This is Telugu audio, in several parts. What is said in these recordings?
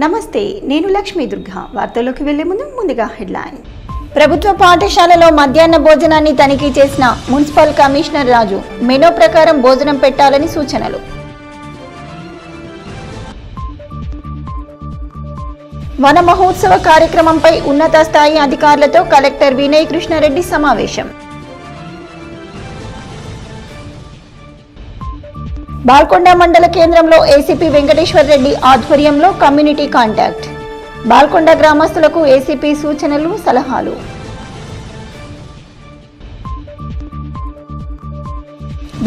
నమస్తే, నేను లక్ష్మీ దుర్గా. వార్తల్లోకి వెళ్లే ముందుగా హెడ్లైన్. ప్రభుత్వ పాఠశాలలో మధ్యాహ్న భోజనాన్ని తనిఖీ చేసిన మున్సిపల్ కమిషనర్ రాజు. మెనూ ప్రకారం భోజనం పెట్టాలని సూచనలు. వన మహోత్సవ కార్యక్రమంపై ఉన్నత స్థాయి అధికారులతో కలెక్టర్ వినయ్ కృష్ణారెడ్డి సమావేశం. బాల్కొండ మండల కేంద్రంలో ఏసీపీ వెంకటేశ్వర్ రెడ్డి ఆధ్వర్యంలో కమ్యూనిటీ కాంటాక్ట్. బాల్కొండ గ్రామస్తులకు ఏసీపీ సూచనలు, సలహాలు.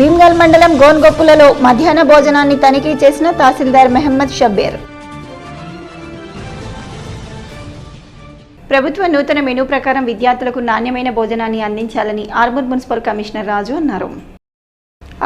భీమ్గల్ మండలం గోన్గొప్పులలో మధ్యాహ్న భోజనాన్ని తనిఖీ చేసిన తహసీల్దార్ మహమ్మద్ షబ్బీర్. ప్రభుత్వ నూతన మెనూ ప్రకారం విద్యార్థులకు నాణ్యమైన భోజనాన్ని అందించాలని ఆర్మూర్ మున్సిపల్ కమిషనర్ రాజు అన్నారు.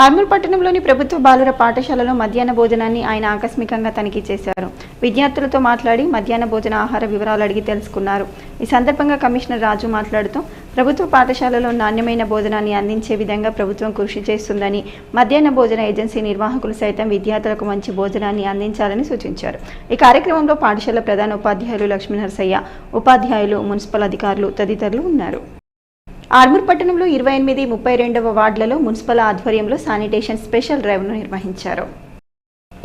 ఆర్మూర్ పట్టణంలోని ప్రభుత్వ బాలుర పాఠశాలలో మధ్యాహ్న భోజనాన్ని ఆయన ఆకస్మికంగా తనిఖీ చేశారు. విద్యార్థులతో మాట్లాడి మధ్యాహ్న భోజన ఆహార వివరాలు అడిగి తెలుసుకున్నారు. ఈ సందర్భంగా కమిషనర్ రాజు మాట్లాడుతూ ప్రభుత్వ పాఠశాలలో నాణ్యమైన భోజనాన్ని అందించే విధంగా ప్రభుత్వం కృషి చేస్తుందని, మధ్యాహ్న భోజన ఏజెన్సీ నిర్వాహకులు సైతం విద్యార్థులకు మంచి భోజనాన్ని అందించాలని సూచించారు. ఈ కార్యక్రమంలో పాఠశాల ప్రధాన ఉపాధ్యాయులు లక్ష్మీనరసయ్య, ఉపాధ్యాయులు, మున్సిపల్ అధికారులు తదితరులు ఉన్నారు. ఆర్మూర్ పట్టణంలో 28, 32వ వార్డులలో మున్సిపల్ ఆధ్వర్యంలో శానిటేషన్ స్పెషల్ డ్రైవ్ను నిర్వహించారు.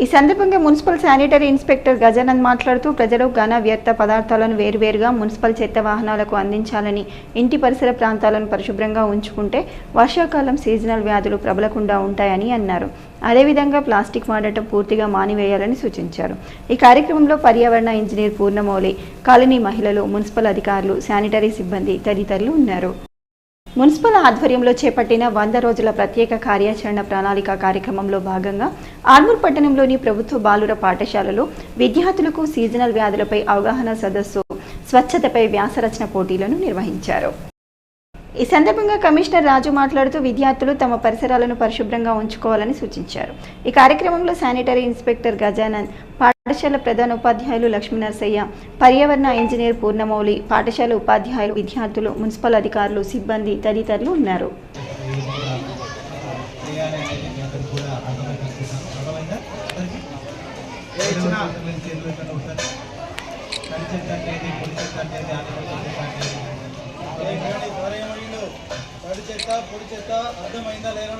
ఈ సందర్భంగా మున్సిపల్ శానిటరీ ఇన్స్పెక్టర్ గజానంద్ మాట్లాడుతూ ప్రజలు ఘన వ్యర్థ పదార్థాలను వేరువేరుగా మున్సిపల్ చెత్త వాహనాలకు అందించాలని, ఇంటి పరిసర ప్రాంతాలను పరిశుభ్రంగా ఉంచుకుంటే వర్షాకాలం సీజనల్ వ్యాధులు ప్రబలకుండా ఉంటాయని అన్నారు. అదేవిధంగా ప్లాస్టిక్ వాడటం పూర్తిగా మానివేయాలని సూచించారు. ఈ కార్యక్రమంలో పర్యావరణ ఇంజనీర్ పూర్ణమౌళి, కాలనీ మహిళలు, మున్సిపల్ అధికారులు, శానిటరీ సిబ్బంది తదితరులు ఉన్నారు. మున్సిపల్ ఆధ్వర్యంలో చేపట్టిన 100 రోజుల ప్రత్యేక కార్యాచరణ ప్రణాళిక కార్యక్రమంలో భాగంగా ఆర్మూర్ పట్టణంలోని ప్రభుత్వ బాలుర పాఠశాలలో విద్యార్థులకు సీజనల్ వ్యాధులపై అవగాహన సదస్సు, స్వచ్ఛతపై వ్యాసరచన పోటీలను నిర్వహించారు. ఈ సందర్భంగా కమిషనర్ రాజు మాట్లాడుతూ విద్యార్థులు తమ పరిసరాలను పరిశుభ్రంగా ఉంచుకోవాలని సూచించారు. ఈ కార్యక్రమంలో శానిటరీ ఇన్స్పెక్టర్ గజానంద్, పాఠశాల ప్రధాన ఉపాధ్యాయులు లక్ష్మీనరసయ్య, పర్యావరణ ఇంజనీర్ పూర్ణమౌళి, పాఠశాల ఉపాధ్యాయులు, విద్యార్థులు, మున్సిపల్ అధికారులు, సిబ్బంది తదితరులు ఉన్నారు. పొడి చెత్త అర్థమైందా లేదా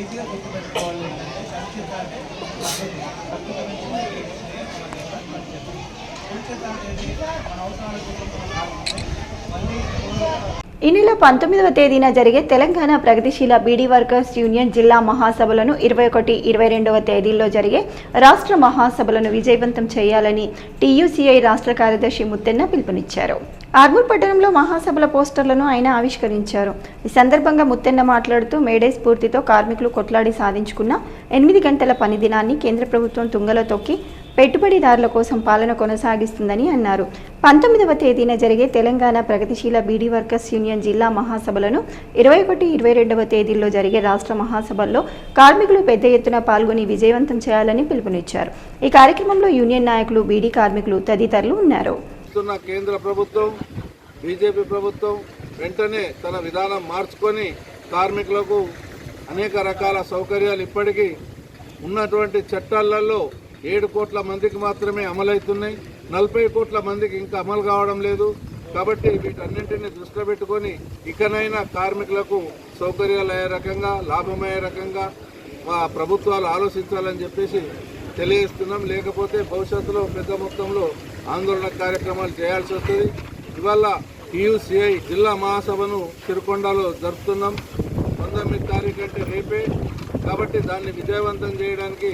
ఈజీగా గుర్తుపెట్టుకోవాలి. మన అవసరాలకు ఈ నెల 19వ తేదీన జరిగే తెలంగాణ ప్రగతిశీల బీడీ వర్కర్స్ యూనియన్ జిల్లా మహాసభలను 21, 22వ తేదీల్లో జరిగే రాష్ట్ర మహాసభలను విజయవంతం చేయాలని టీయూసీఐ రాష్ట్ర కార్యదర్శి ముత్తెన్న పిలుపునిచ్చారు. ఆర్మూర్ పట్టణంలో మహాసభల పోస్టర్లను ఆయన ఆవిష్కరించారు. ఈ సందర్భంగా ముత్తెన్న మాట్లాడుతూ మేడే స్ఫూర్తితో కార్మికులు కొట్లాడి సాధించుకున్న 8 గంటల పని దినాన్ని కేంద్ర ప్రభుత్వం తుంగలో తొక్కి పెట్టుబడిదారుల కోసం పాలన కొనసాగిస్తుందని అన్నారు. 19వ తేదీన జరిగే తెలంగాణ ప్రగతిశీల బీడీ వర్కర్స్ యూనియన్ జిల్లా మహాసభలను 21, 22వ తేదీల్లో జరిగే రాష్ట్ర మహాసభల్లో కార్మికులు పెద్ద ఎత్తున పాల్గొని విజయవంతం చేయాలని పిలుపునిచ్చారు. ఈ కార్యక్రమంలో యూనియన్ నాయకులు, బీడీ కార్మికులు తదితరులు ఉన్నారు. కేంద్ర ప్రభుత్వం, బీజేపీ ప్రభుత్వం వెంటనే తన విధానం మార్చుకొని కార్మికులకు అనేక రకాల సౌకర్యాలు ఇప్పటికీ ఉన్నటువంటి చట్టాలలో 7 కోట్ల మందికి మాత్రమే అమలవుతున్నాయి. 40 కోట్ల మందికి ఇంకా అమలు కావడం లేదు. కాబట్టి వీటన్నింటినీ దృష్టిలో పెట్టుకొని ఇకనైనా కార్మికులకు సౌకర్యాలు అయ్యే రకంగా, లాభమయ్యే రకంగా ప్రభుత్వాలు ఆలోచించాలని చెప్పేసి తెలియజేస్తున్నాం. లేకపోతే భవిష్యత్తులో పెద్ద మొత్తంలో ఆందోళన కార్యక్రమాలు చేయాల్సి వస్తుంది. ఇవాళ టీయూసీఐ జిల్లా మహాసభను సిరికొండలో జరుపుతున్నాం. 19 తారీఖు అంటే రేపే. కాబట్టి దాన్ని విజయవంతం చేయడానికి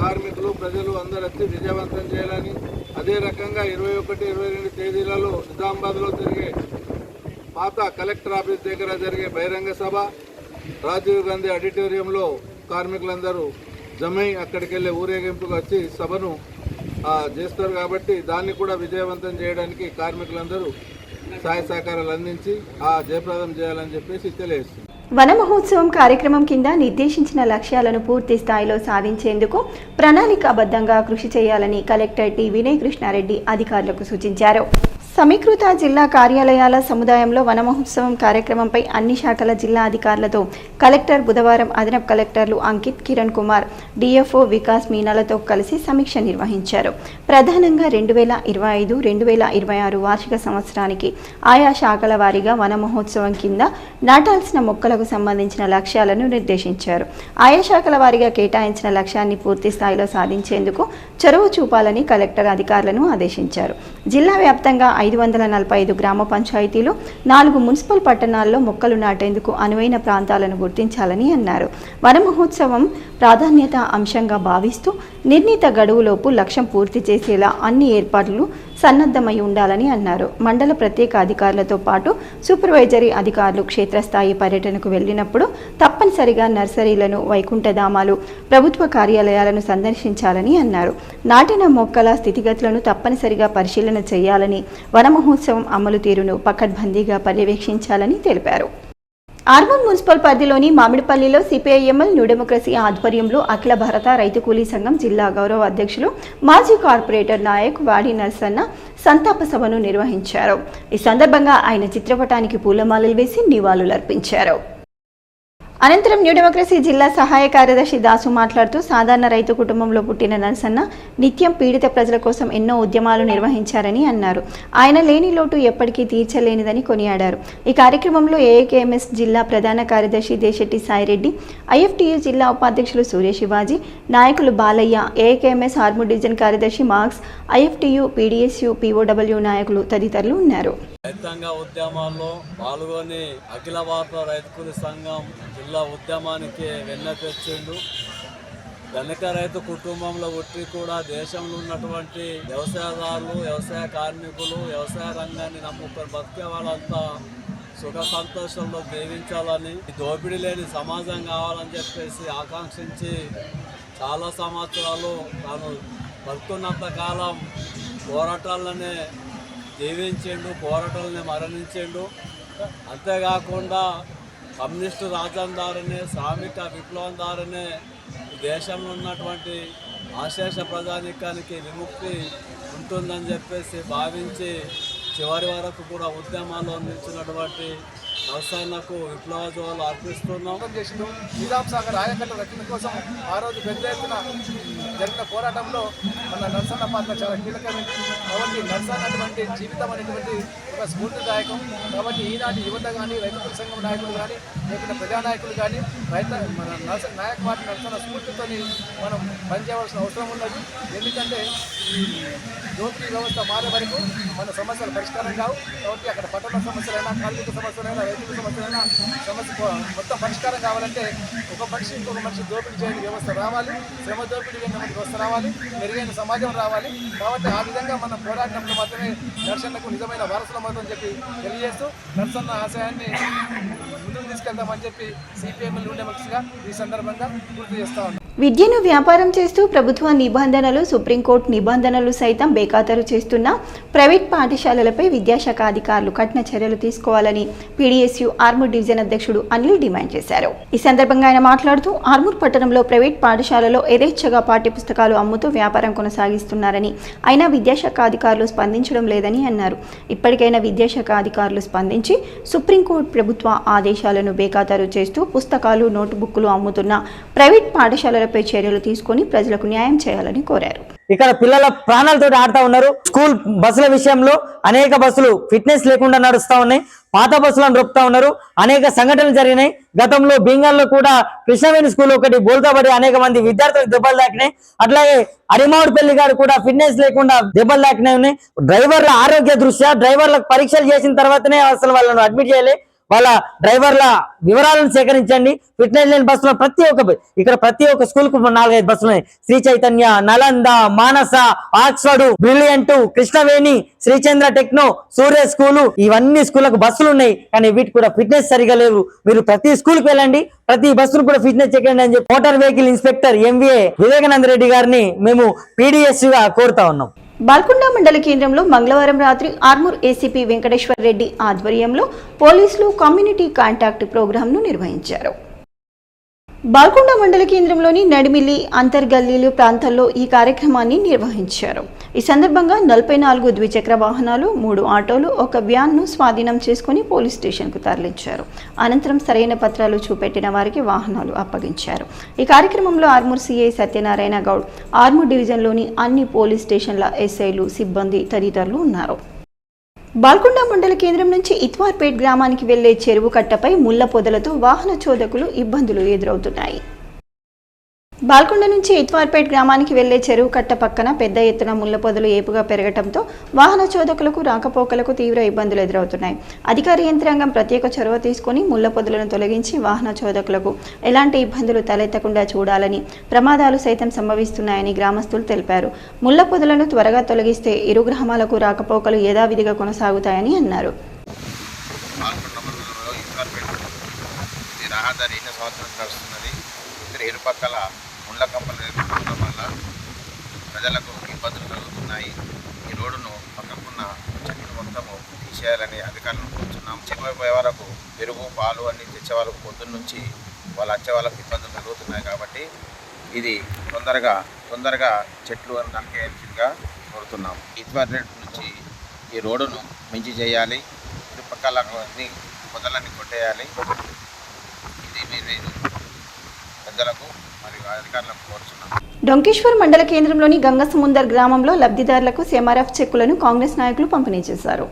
కార్మికులు, ప్రజలు అందరూ వచ్చి విజయవంతం చేయాలని, అదే రకంగా 21, 22 తేదీలలో నిజామాబాద్లో జరిగే పాత కలెక్టర్ ఆఫీస్ దగ్గర జరిగే బహిరంగ సభ, రాజీవ్ గాంధీ ఆడిటోరియంలో కార్మికులందరూ జమై అక్కడికి వెళ్ళే ఊరేగింపుగా వచ్చి సభను చేస్తారు. కాబట్టి దాన్ని కూడా విజయవంతం చేయడానికి కార్మికులందరూ సహాయ సహకారాలు అందించి జయప్రదం చేయాలని చెప్పేసి తెలియజేస్తుంది. వన మహోత్సవం కార్యక్రమం కింద నిర్దేశించిన లక్ష్యాలను పూర్తి స్థాయిలో సాధించేందుకు ప్రణాళికాబద్ధంగా కృషి చేయాలని కలెక్టర్ టి వినయ్ కృష్ణారెడ్డి అధికారులకు సూచించారు. సమీకృత జిల్లా కార్యాలయాల సముదాయంలో వన మహోత్సవం కార్యక్రమంపై అన్ని శాఖల జిల్లా అధికారులతో కలెక్టర్ బుధవారం అదనపు కలెక్టర్లు అంకిత్, కిరణ్ కుమార్, డిఎఫ్ఓ వికాస్ మీనాలతో కలిసి సమీక్ష నిర్వహించారు. ప్రధానంగా 2025-2026 వార్షిక సంవత్సరానికి ఆయా శాఖల వారీగా వన మహోత్సవం కింద నాటాల్సిన మొక్కలకు సంబంధించిన లక్ష్యాలను నిర్దేశించారు. ఆయా శాఖల వారీగా కేటాయించిన లక్ష్యాన్ని పూర్తి స్థాయిలో సాధించేందుకు చొరవ చూపాలని కలెక్టర్ అధికారులను ఆదేశించారు. జిల్లా వ్యాప్తంగా 545 గ్రామ పంచాయతీలు, 4 మున్సిపల్ పట్టణాల్లో మొక్కలు నాటేందుకు అనువైన ప్రాంతాలను గుర్తించాలని అన్నారు. వన మహోత్సవం ప్రాధాన్యత అంశంగా భావిస్తూ నిర్ణీత గడువులోపు లక్ష్యం పూర్తి చేసేలా అన్ని ఏర్పాట్లు సన్నద్ధమై ఉండాలని అన్నారు. మండల ప్రత్యేక అధికారులతో పాటు సూపర్వైజరీ అధికారులు క్షేత్రస్థాయి పర్యటనకు వెళ్లినప్పుడు తప్పనిసరిగా నర్సరీలను, వైకుంఠధామాలు, ప్రభుత్వ కార్యాలయాలను సందర్శించాలని అన్నారు. నాటిన మొక్కల స్థితిగతులను తప్పనిసరిగా పరిశీలన చేయాలని, వన మహోత్సవం అమలు తీరును పకడ్బందీగా పర్యవేక్షించాలని తెలిపారు. ఆర్మూర్ మున్సిపల్ పరిధిలోని మామిడిపల్లిలో సిపిఐఎంఎల్ న్యూ డెమోక్రసీ ఆధ్వర్యంలో అఖిల భారత రైతు కూలీ సంఘం జిల్లా గౌరవ అధ్యక్షులు, మాజీ కార్పొరేటర్ నాయక్ వాడి నర్సన్న సంతాప సభను నిర్వహించారు. ఈ సందర్భంగా ఆయన చిత్రపటానికి పూలమాలలు వేసి నివాళులర్పించారు. అనంతరం న్యూ డెమోక్రసీ జిల్లా సహాయ కార్యదర్శి దాసు మాట్లాడుతూ, సాధారణ రైతు కుటుంబంలో పుట్టిన నర్సన్న నిత్యం పీడిత ప్రజల కోసం ఎన్నో ఉద్యమాలు నిర్వహించారని అన్నారు. ఆయన లేని లోటు ఎప్పటికీ తీర్చలేనిదని కొనియాడారు. ఈ కార్యక్రమంలో ఏఐకేఎంఎస్ జిల్లా ప్రధాన కార్యదర్శి దేశెట్టి సాయిరెడ్డి, ఐఎఫ్టీయూ జిల్లా ఉపాధ్యక్షులు సూర్య శివాజీ, నాయకులు బాలయ్య, ఏఐకేఎంఎస్ ఆర్మూర్ డివిజన్ కార్యదర్శి మార్క్స్, ఐఎఫ్టీయూ, పీడీఎస్యూ, పీఓడబ్ల్యూ నాయకులు తదితరులు ఉన్నారు. రైతాంగ ఉద్యమాల్లో పాల్గొని అఖిల భారత రైతు కూలీ సంఘం జిల్లా ఉద్యమానికి వెన్న తెచ్చిండు. ధనిక రైతు కుటుంబంలో పుట్టి కూడా దేశంలో ఉన్నటువంటి వ్యవసాయదారులు, వ్యవసాయ కార్మికులు, వ్యవసాయ రంగాన్ని నమ్ముకొని బతికే వాళ్ళంతా సుఖ సంతోషంలో జీవించాలని, దోపిడీ లేని సమాజం కావాలని చెప్పేసి ఆకాంక్షించి చాలా సంవత్సరాలు తాను బతుకున్నంత కాలం పోరాటాలనే జీవించిండు, పోరాటాలని మరణించిండు. అంతేకాకుండా కమ్యూనిస్టు రాజ్యం ద్వారానే, శ్రామిక విప్లవం ద్వారానే దేశంలో ఉన్నటువంటి ఆశేష ప్రజానీకానికి విముక్తి ఉంటుందని చెప్పేసి భావించి చివరి వరకు కూడా ఉద్యమాల్లో నిలిచినటువంటి వ్యవసాయాలకు విప్లవ జోలు అర్పిస్తున్నాం. నిజాం సాగర్ ఆయకట్ట రక్షణ కోసం ఆ రోజు పెద్ద ఎత్తున జరిగిన పోరాటంలో మన నర్సన్న పాత్ర చాలా కీలకమైంది. కాబట్టి నర్సన్న అటువంటి జీవితం అనేటువంటి ఒక స్ఫూర్తిదాయకం. కాబట్టి ఈనాటి యువత కానీ, రైతు సంఘం నాయకులు కానీ, లేకపోతే ప్రజానాయకులు కానీ మన నాయక పార్టీ నర్సన్న స్ఫూర్తితో మనం పనిచేయవలసిన అవసరం ఉన్నది. ఎందుకంటే ఈ దోపిడీ వ్యవస్థ మారే వరకు మన సమస్యలు పరిష్కారం కావు. కాబట్టి అక్కడ పట్టణ సమస్యలైనా, కార్మిక సమస్యలైనా, రైతుల సమస్యలైనా సమస్య మొత్తం పరిష్కారం కావాలంటే ఒక మనిషి ఇంకొక మనిషి దోపిడీ చేయని వ్యవస్థ రావాలి, శ్రమ దోపిడీ చేయని వ్యవస్థ రావాలి, మెరుగైన సమాజం రావాలి. కాబట్టి ఆ విధంగా మనం పోరాటంలో మాత్రమే నర్సన్నకు నిజమైన వారసులం అవుతుందని చెప్పి తెలియజేస్తూ నర్సన్న ఆశయాన్ని ముందుకు తీసుకెళ్తామని చెప్పి సిపిఎంఎల్ న్యూ డెమోక్రసీగా ఈ సందర్భంగా గుర్తు చేస్తా ఉన్నాం. విద్యను వ్యాపారం చేస్తూ ప్రభుత్వ నిబంధనలు, సుప్రీంకోర్టు నిబంధనలు సైతం బేఖాతరు చేస్తున్న ప్రైవేట్ పాఠశాలలపై విద్యాశాఖ అధికారులు కఠిన చర్యలు తీసుకోవాలని పీడీఎస్యూ ఆర్మూర్ డివిజన్ అధ్యక్షుడు అనిల్ డిమాండ్ చేశారు. ఈ సందర్భంగా ఆయన మాట్లాడుతూ, ఆర్మూర్ పట్టణంలో ప్రైవేట్ పాఠశాలలో యథేచ్ఛగా పాఠ్యపుస్తకాలు అమ్ముతూ వ్యాపారం కొనసాగిస్తున్నారని, అయినా విద్యాశాఖ అధికారులు స్పందించడం లేదని అన్నారు. ఇప్పటికైనా విద్యాశాఖ అధికారులు స్పందించి సుప్రీంకోర్టు ప్రభుత్వ ఆదేశాలను బేఖాతరు చేస్తూ పుస్తకాలు, నోటుబుక్లు అమ్ముతున్న ప్రైవేట్ పాఠశాలలపై చర్యలు తీసుకొని ప్రజలకు న్యాయం చేయాలని కోరారు. ఇక్కడ పిల్లల ప్రాణాలతో ఆడుతూ ఉన్నారు. స్కూల్ బస్సుల విషయంలో అనేక బస్సులు ఫిట్నెస్ లేకుండా నడుస్తూ ఉన్నాయి, పాత బస్సులను రొప్పుతా ఉన్నారు. అనేక సంఘటనలు జరిగినాయి. గతంలో బీంగల్లో కూడా కృష్ణవేణి స్కూల్ ఒకటి బోల్తాబడి అనేక మంది విద్యార్థులకు దెబ్బలు తాకినాయి. అట్లాగే అరిమావుడిపల్లి గారు కూడా ఫిట్నెస్ లేకుండా దెబ్బలు తాకినాయి ఉన్నాయి. డ్రైవర్ల ఆరోగ్య దృష్ట్యా డ్రైవర్లకు పరీక్షలు చేసిన తర్వాతనే అసలు వాళ్ళను అడ్మిట్ చేయాలి. వాళ్ళ డ్రైవర్ల వివరాలను సేకరించండి. ఫిట్నెస్ లేని బస్సులో ప్రతి ఒక్క స్కూల్ కు 4-5 బస్సులు ఉన్నాయి. Sri Chaitanya, Nalanda, Manasa, Oxford, brilliant, Krishnaveni, Srichandra techno, Surya school, ఇవన్నీ స్కూళ్ళకు బస్సులు ఉన్నాయి. కానీ వీటి కూడా ఫిట్నెస్ సరిగా లేవు. మీరు ప్రతి స్కూల్కి వెళ్ళండి, ప్రతి బస్సును కూడా ఫిట్నెస్ చెక్కండి అని చెప్పి motor vehicle inspector MVA Vivekananda Reddy గారిని మేము పీడీఎస్గా కోరుతా ఉన్నాం. బాల్కొండ మండల కేంద్రంలో మంగళవారం రాత్రి ఆర్మూర్ ఏసీపీ వెంకటేశ్వర్ రెడ్డి ఆధ్వర్యంలో పోలీసులు కమ్యూనిటీ కాంటాక్ట్ ప్రోగ్రాంను నిర్వహించారు. బాల్కొండ మండల కేంద్రంలోని నడిమిల్లి అంతర్గల్లీలు ప్రాంతాల్లో ఈ కార్యక్రమాన్ని నిర్వహించారు. ఈ సందర్భంగా 44 ద్విచక్ర వాహనాలు, 3 ఆటోలు, 1 వ్యాన్ను స్వాధీనం చేసుకుని పోలీస్ స్టేషన్కు తరలించారు. అనంతరం సరైన పత్రాలు చూపెట్టిన వారికి వాహనాలు అప్పగించారు. ఈ కార్యక్రమంలో ఆర్మూర్ సిఐ సత్యనారాయణ గౌడ్, ఆర్మూర్ డివిజన్లోని అన్ని పోలీస్ స్టేషన్ల ఎస్ఐలు, సిబ్బంది తదితరులు ఉన్నారు. బాల్కొండ మండల కేంద్రం నుంచి ఇత్వార్పేట్ గ్రామానికి వెళ్లే చెరువు కట్టపై ముళ్ల పొదలతో వాహన చోదకులు ఇబ్బందులు ఎదురవుతున్నాయి. బాల్కొండ నుంచి ఇత్వార్పేట్ గ్రామానికి వెళ్లే చెరువు కట్ట పక్కన పెద్ద ఎత్తున ముళ్ల పొదలు ఏపుగా పెరగడంతో వాహన చోదకులకు రాకపోకలకు తీవ్ర ఇబ్బందులు ఎదురవుతున్నాయి. అధికార యంత్రాంగం ప్రత్యేక చొరవ తీసుకుని ముళ్ల పొదలను తొలగించి వాహన చోదకులకు ఎలాంటి ఇబ్బందులు తలెత్తకుండా చూడాలని, ప్రమాదాలు సైతం సంభవిస్తున్నాయని గ్రామస్తులు తెలిపారు. ముళ్ల పొదలను త్వరగా తొలగిస్తే ఇరు గ్రామాలకు రాకపోకలు యథావిధిగా కొనసాగుతాయని అన్నారు. ఇరుపక్కల ముళ్ళ కంపలు నిర్మించడం వల్ల ప్రజలకు ఇబ్బందులు కలుగుతున్నాయి. ఈ రోడ్డును పక్కకున్న చెట్లు మొత్తము తీసేయాలని అధికారులను కోరుతున్నాం. చివరిపోయే వరకు పెరుగు, పాలు అన్ని తెచ్చే వాళ్ళకు పొద్దున్న నుంచి వాళ్ళు వచ్చే వాళ్ళకు ఇబ్బందులు కలుగుతున్నాయి. కాబట్టి ఇది తొందరగా చెట్లు నరికేయాల్సిందిగా కోరుతున్నాం. ఇత్వార్పేట్ నుంచి ఈ రోడ్డును మంచి చేయాలి. ఇరుపక్కల పొదలన్నీ కొట్టేయాలి. ఇది మీరు పెద్దలకు మరియు అధికారులకు కోరుతున్నాం. డొంకేశ్వర్ మండల కేంద్రంలోని గంగసముందర్ గ్రామంలో లబ్ధిదారులకు ఎంఆర్ఎఫ్ చెక్కులను కాంగ్రెస్ నాయకులు పంపిణీ చేశారు.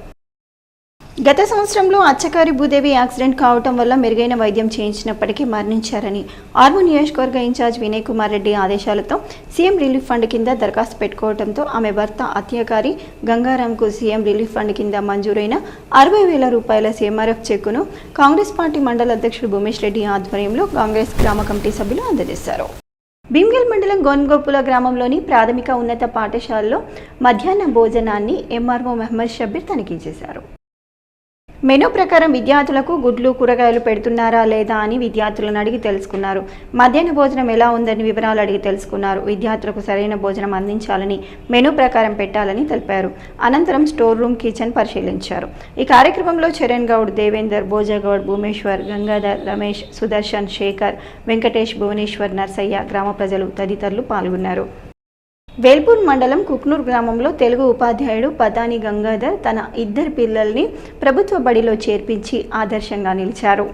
గత సంవత్సరంలో అచ్చకారి భూదేవి యాక్సిడెంట్ కావటం వల్ల మెరుగైన వైద్యం చేయించినప్పటికీ మరణించారని ఆర్మూర్ నియోజకవర్గ ఇన్ఛార్జ్ వినయ్ కుమార్ రెడ్డి ఆదేశాలతో సీఎం రిలీఫ్ ఫండ్ కింద దరఖాస్తు పెట్టుకోవడంతో ఆమె భర్త అత్యకారి గంగారాంకు సీఎం రిలీఫ్ ఫండ్ కింద మంజూరైన 60,000 రూపాయల ఎంఆర్ఎఫ్ చెక్కును కాంగ్రెస్ పార్టీ మండల అధ్యక్షుడు భూమేష్ రెడ్డి ఆధ్వర్యంలో కాంగ్రెస్ గ్రామ కమిటీ సభ్యులు అందజేశారు. భీమ్గల్ మండలం గోన్గోపుల గ్రామంలోని ప్రాథమిక ఉన్నత పాఠశాలలో మధ్యాహ్న భోజనాన్ని ఎంఆర్ఓ మహమ్మద్ షబ్బీర్ తనిఖీ చేశారు. మెనూ ప్రకారం విద్యార్థులకు గుడ్లు, కూరగాయలు పెడుతున్నారా లేదా అని విద్యార్థులను అడిగి తెలుసుకున్నారు. మధ్యాహ్న భోజనం ఎలా ఉందని వివరాలు అడిగి తెలుసుకున్నారు. విద్యార్థులకు సరైన భోజనం అందించాలని, మెనూ ప్రకారం పెట్టాలని తెలిపారు. అనంతరం స్టోర్ రూమ్, కిచెన్ పరిశీలించారు. ఈ కార్యక్రమంలో చరణ్ గౌడ్, దేవేందర్, భోజగౌడ్, భూమేశ్వర్, గంగాధర్, రమేష్, సుదర్శన్, శేఖర్, వెంకటేష్, భువనేశ్వర్, నర్సయ్య, గ్రామ ప్రజలు తదితరులు పాల్గొన్నారు. వేల్పూర్ మండలం కుక్నూర్ గ్రామంలో తెలుగు ఉపాధ్యాయుడు పతాని గంగాధర్ తన 2 పిల్లల్ని ప్రభుత్వ బడిలో చేర్పించి ఆదర్శంగా నిలిచారు.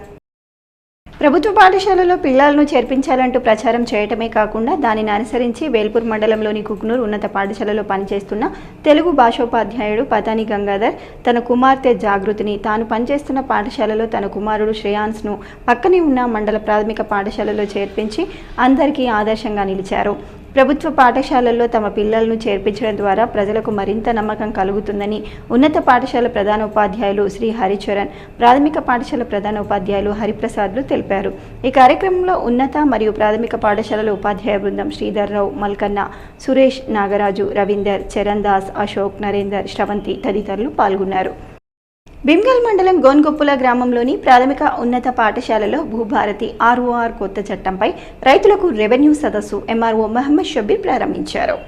ప్రభుత్వ పాఠశాలలో పిల్లలను చేర్పించాలంటూ ప్రచారం చేయటమే కాకుండా దానిని అనుసరించి వేల్పూర్ మండలంలోని కుక్నూర్ ఉన్నత పాఠశాలలో పనిచేస్తున్న తెలుగు భాషోపాధ్యాయుడు పతాని గంగాధర్ తన కుమార్తె జాగృతిని తాను పనిచేస్తున్న పాఠశాలలో తన కుమారుడు శ్రేయాన్స్ను పక్కనే ఉన్న మండల ప్రాథమిక పాఠశాలలో చేర్పించి అందరికీ ఆదర్శంగా నిలిచారు. ప్రభుత్వ పాఠశాలల్లో తమ పిల్లలను చేర్పించడం ద్వారా ప్రజలకు మరింత నమ్మకం కలుగుతుందని ఉన్నత పాఠశాల ప్రధానోపాధ్యాయులు శ్రీ హరిచరణ్, ప్రాథమిక పాఠశాల ప్రధానోపాధ్యాయులు హరిప్రసాద్లు తెలిపారు. ఈ కార్యక్రమంలో ఉన్నత మరియు ప్రాథమిక పాఠశాలల ఉపాధ్యాయ బృందం శ్రీధర్రావు, మల్కన్న, సురేష్, నాగరాజు, రవీందర్, చరణ్ దాస్, అశోక్, నరేందర్, శ్రవంతి తదితరులు పాల్గొన్నారు. భీమ్గల్ మండలం గోన్గొప్పుల గ్రామంలోని ప్రాథమిక ఉన్నత పాఠశాలలో భూభారతి ఆర్ఓఆర్ కొత్త చట్టంపై రైతులకు రెవెన్యూ సదస్సు ఎంఆర్ఓ మహమ్మద్ షబ్బీర్ ప్రారంభించారు.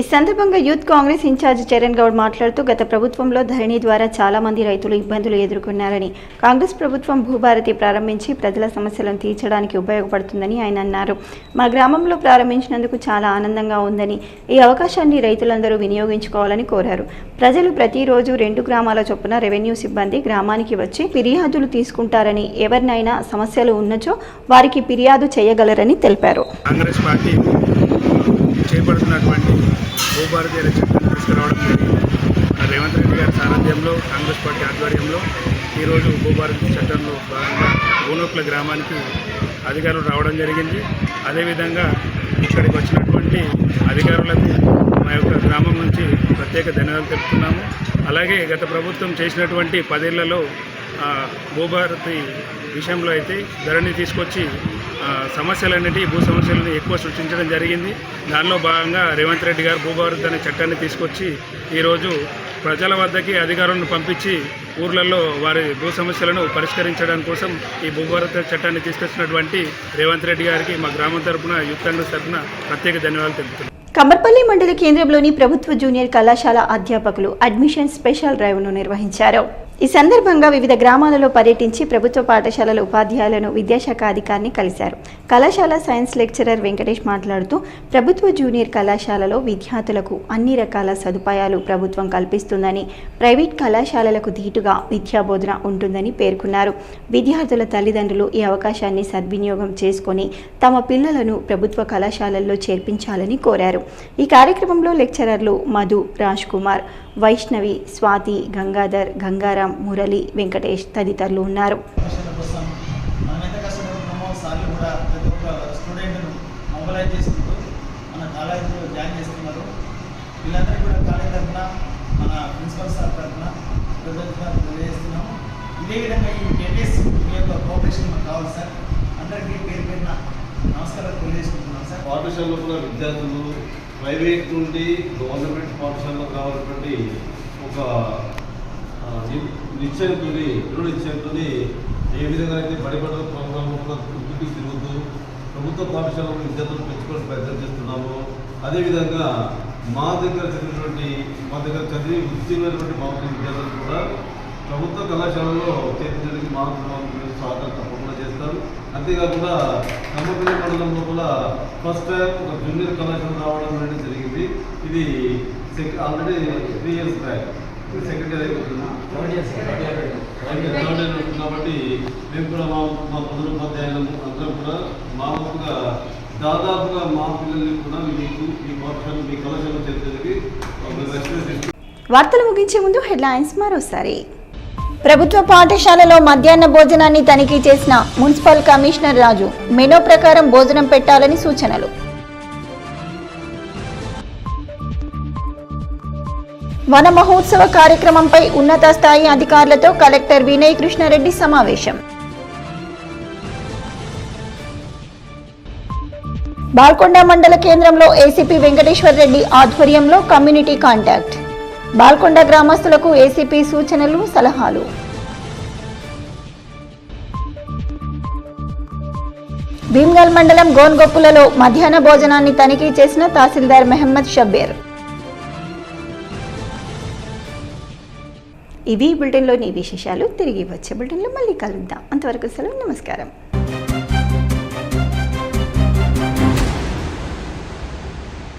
ఈ సందర్భంగా యూత్ కాంగ్రెస్ ఇన్ఛార్జ్ చరణ్ గౌడ్ మాట్లాడుతూ గత ప్రభుత్వంలో ధరణి ద్వారా చాలా మంది రైతులు ఇబ్బందులు ఎదుర్కొన్నారని, కాంగ్రెస్ ప్రభుత్వం భూభారతి ప్రారంభించి ప్రజల సమస్యలను తీర్చడానికి ఉపయోగపడుతుందని ఆయన అన్నారు. మా గ్రామంలో ప్రారంభించినందుకు చాలా ఆనందంగా ఉందని, ఈ అవకాశాన్ని రైతులందరూ వినియోగించుకోవాలని కోరారు. ప్రజలు ప్రతిరోజు 2 గ్రామాల చొప్పున రెవెన్యూ సిబ్బంది గ్రామానికి వచ్చి ఫిర్యాదులు తీసుకుంటారని, ఎవరినైనా సమస్యలు ఉన్నచో వారికి ఫిర్యాదు చేయగలరని తెలిపారు. కాంగ్రెస్ పార్టీ చేపడుతున్నటువంటి భూభారతి చట్టాన్ని తీసుకురావడం జరిగింది. రేవంత్ రెడ్డి గారి సారథ్యంలో కాంగ్రెస్ పార్టీ ఆధ్వర్యంలో ఈరోజు భూభారతి చట్టంలో భాగంగా గోనోప్ల గ్రామానికి అధికారులు రావడం జరిగింది. అదేవిధంగా ఇక్కడికి వచ్చినటువంటి అధికారులకు మా యొక్క గ్రామం నుంచి ప్రత్యేక ధన్యవాదాలు తెలుపుతున్నాము. అలాగే గత ప్రభుత్వం చేసినటువంటి 10 ఏళ్లలో భూభారతి విషయంలో అయితే ధరణి తీసుకొచ్చి సమస్యలన్నిటి భూ సమస్యలను ఎక్కువ సృష్టించడం జరిగింది. దానిలో భాగంగా రేవంత్ రెడ్డి గారు భూభారతి అనే చట్టాన్ని తీసుకొచ్చి ఈరోజు ప్రజల వద్దకి అధికారులను పంపించి ఊర్లలో వారి భూ సమస్యలను పరిష్కరించడం కోసం ఈ భూభారతి చట్టాన్ని తీసుకొచ్చినటువంటి రేవంత్ రెడ్డి గారికి మా గ్రామం తరపున యూత్ కాంగ్రెస్ తరపున ప్రత్యేక ధన్యవాదాలు తెలుపుతున్నాను. కమ్మర్పల్లి మండల కేంద్రంలోని ప్రభుత్వ జూనియర్ కళాశాల అధ్యాపకులు అడ్మిషన్ స్పెషల్ డ్రైవ్ను నిర్వహించారు. ఈ సందర్భంగా వివిధ గ్రామాలలో పర్యటించి ప్రభుత్వ పాఠశాలల ఉపాధ్యాయులను విద్యాశాఖ అధికారిని కలిశారు. కళాశాల సైన్స్ లెక్చరర్ వెంకటేష్ మాట్లాడుతూ ప్రభుత్వ జూనియర్ కళాశాలలో విద్యార్థులకు అన్ని రకాల సదుపాయాలు ప్రభుత్వం కల్పిస్తుందని, ప్రైవేట్ కళాశాలలకు ధీటుగా విద్యాబోధన ఉంటుందని పేర్కొన్నారు. విద్యార్థుల తల్లిదండ్రులు ఈ అవకాశాన్ని సద్వినియోగం చేసుకొని తమ పిల్లలను ప్రభుత్వ కళాశాలల్లో చేర్పించాలని కోరారు. ఈ కార్యక్రమంలో లెక్చరర్లు మధు, రాజ్ కుమార్, వైష్ణవి, స్వాతి, గంగాధర్, గంగారాం, మురళి, వెంకటేష్ తదితరులు ఉన్నారు. ఇదే విధంగా ఈ 10 days మీ యొక్క కోఆపరేషన్ మాకు కావాలి సార్. అందరికీ పేరు పేరున నమస్కారాలు తెలియజేసుకుంటున్నాం సార్. పాఠశాలలో కూడా విద్యార్థులు ప్రైవేట్ నుండి గవర్నమెంట్ పాఠశాలకు రావాలన్నటువంటి ఒక నిశ్చయంతో దృఢ నిశ్చయంతో ఏ విధంగా అయితే బడిపడ్డ ప్రోగ్రాం ఇంటికి తిరుగుతూ ప్రభుత్వ పాఠశాలలో విద్యార్థులు పెంచుకోవడానికి ప్రయత్నం చేస్తున్నాము. అదేవిధంగా మా దగ్గర చదివి ఉత్తీర్ణమైనటువంటి మా విద్యార్థులు కూడా ప్రభుత్వ కళాశాలలో చేర్చడానికి మా సహకారం తప్పకుండా చేస్తారు. అంతేకాకుండా నమ్మపల్లి మండలంలో కూడా ఫస్ట్ టైం ఒక జూనియర్ కళాశాల రావడం అనేది జరిగింది. ఇది already 3 years back, second year అయిపోతుంది కాబట్టి మేము కూడా మా ప్రధానోపాధ్యాయులము అందరం కూడా మా వంతుగా దాదాపుగా మా పిల్లల్ని కూడా మీకు ఈ పాఠశాల మీ కళాశాలలో చేర్చేందుకు వార్తలు ముగించే ముందు హెడ్లైన్స్ మరోసారి. ప్రభుత్వ పాఠశాలలో మధ్యాహ్న భోజనాన్ని తనిఖీ చేసిన మున్సిపల్ కమిషనర్ రాజు, మెనూ ప్రకారం భోజనం పెట్టాలని సూచనలు. వన మహోత్సవ కార్యక్రమంపై ఉన్నత స్థాయి అధికారులతో కలెక్టర్ వినయ్ కృష్ణారెడ్డి సమావేశం. బాల్కొండ మండల కేంద్రంలో ఏసీపీ వెంకటేశ్వర్ రెడ్డి ఆధ్వర్యంలో కమ్యూనిటీ కాంటాక్ట్. బాల్కొండ గ్రామస్తులకు ఏసీపీ సూచనలు, సలహాలు. భీమ్గల్ మండలం గోన్గొప్పులలో మధ్యాహ్న భోజనాన్ని తనిఖీ చేసిన తహసీల్దార్ మహమ్మద్ షబ్బీర్. ఇవి బులెటిన్లోని విశేషాలు. తిరిగి వచ్చే బులెటిన్లో మళ్ళీ కలుద్దాం. అంతవరకు సెలవు. నమస్కారం.